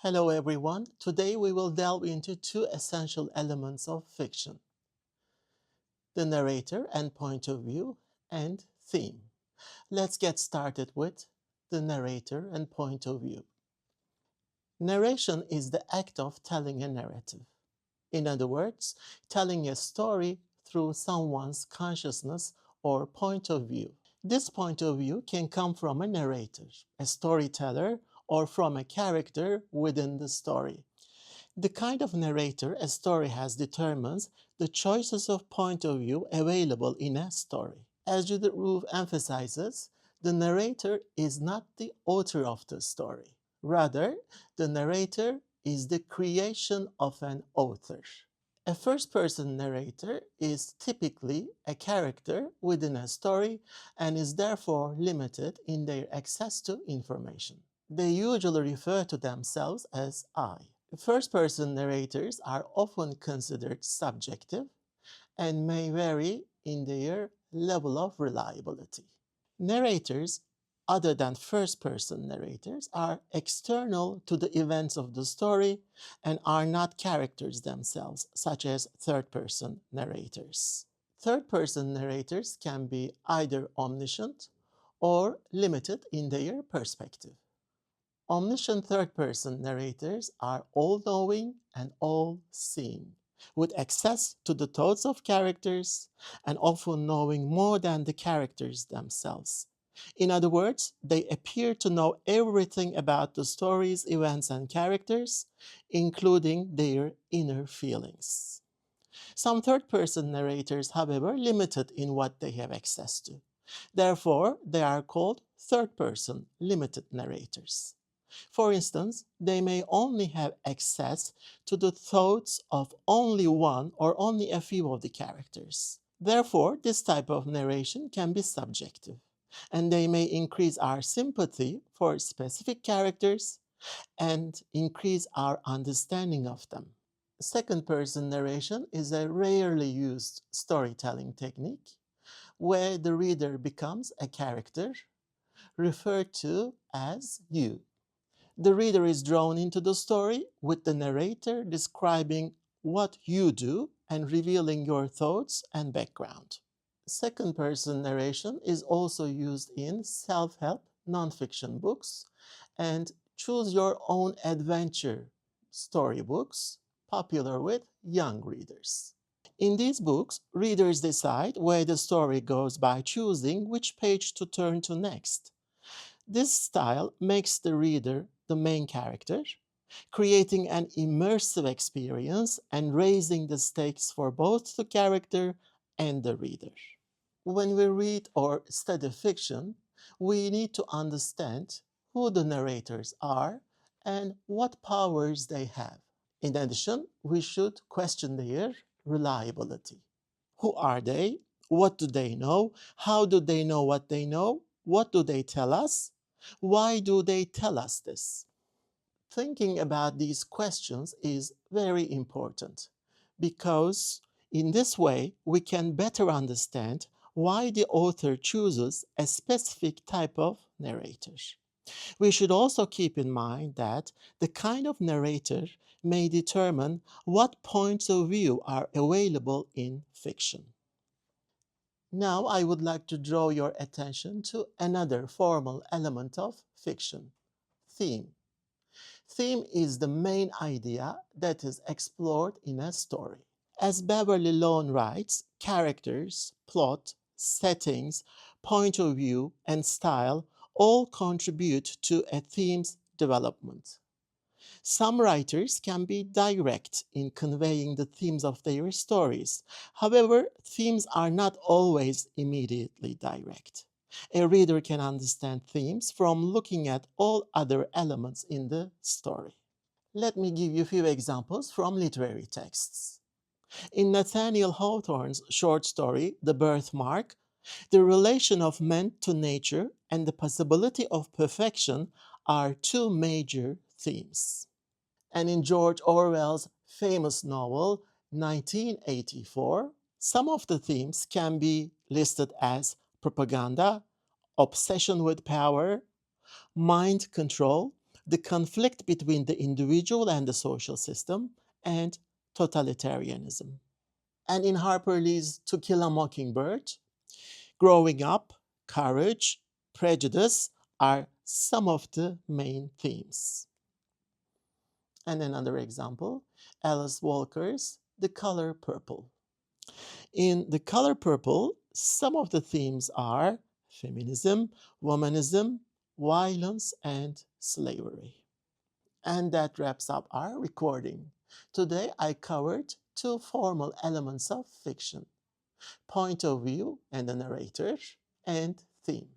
Hello everyone. Today we will delve into two essential elements of fiction: the narrator and point of view, and theme. Let's get started with the narrator and point of view. Narration is the act of telling a narrative. In other words, telling a story through someone's consciousness or point of view. This point of view can come from a narrator, a storyteller, or from a character within the story. The kind of narrator a story has determines the choices of point of view available in a story. As Judith emphasizes, the narrator is not the author of the story. Rather, the narrator is the creation of an author. A first-person narrator is typically a character within a story and is therefore limited in their access to information. They usually refer to themselves as I. First-person narrators are often considered subjective and may vary in their level of reliability. Narrators other than first-person narrators are external to the events of the story and are not characters themselves, such as third-person narrators. Third-person narrators can be either omniscient or limited in their perspective. Omniscient third-person narrators are all-knowing and all-seeing, with access to the thoughts of characters and often knowing more than the characters themselves. In other words, they appear to know everything about the story's events and characters, including their inner feelings. Some third-person narrators, however, limited in what they have access to. Therefore, they are called third-person limited narrators. For instance, they may only have access to the thoughts of only one or only a few of the characters. Therefore, this type of narration can be subjective, and they may increase our sympathy for specific characters and increase our understanding of them. Second-person narration is a rarely used storytelling technique where the reader becomes a character referred to as you. The reader is drawn into the story with the narrator describing what you do and revealing your thoughts and background. Second-person narration is also used in self-help nonfiction books and choose-your-own-adventure storybooks, popular with young readers. In these books, readers decide where the story goes by choosing which page to turn to next. This style makes the reader the main character, creating an immersive experience and raising the stakes for both the character and the reader. When we read or study fiction, we need to understand who the narrators are and what powers they have. In addition, we should question their reliability. Who are they? What do they know? How do they know what they know? What do they tell us? Why do they tell us this? Thinking about these questions is very important because in this way we can better understand why the author chooses a specific type of narrator. We should also keep in mind that the kind of narrator may determine what points of view are available in fiction. Now I would like to draw your attention to another formal element of fiction: theme. Theme is the main idea that is explored in a story. As Beverly Lawn writes, characters, plot, settings, point of view, and style all contribute to a theme's development. Some writers can be direct in conveying the themes of their stories. However, themes are not always immediately direct. A reader can understand themes from looking at all other elements in the story. Let me give you a few examples from literary texts. In Nathaniel Hawthorn's short story, The Birthmark, the relation of man to nature and the possibility of perfection are two major themes. And in George Orwell's famous novel, 1984, some of the themes can be listed as propaganda, obsession with power, mind control, the conflict between the individual and the social system, and totalitarianism. And in Harper Lee's To Kill a Mockingbird, growing up, courage, prejudice are some of the main themes. And another example, Alice Walker's The Color Purple. In The Color Purple, some of the themes are feminism, womanism, violence, and slavery. And that wraps up our recording. Today I covered two formal elements of fiction: point of view and the narrator, and theme.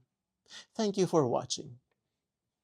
Thank you for watching.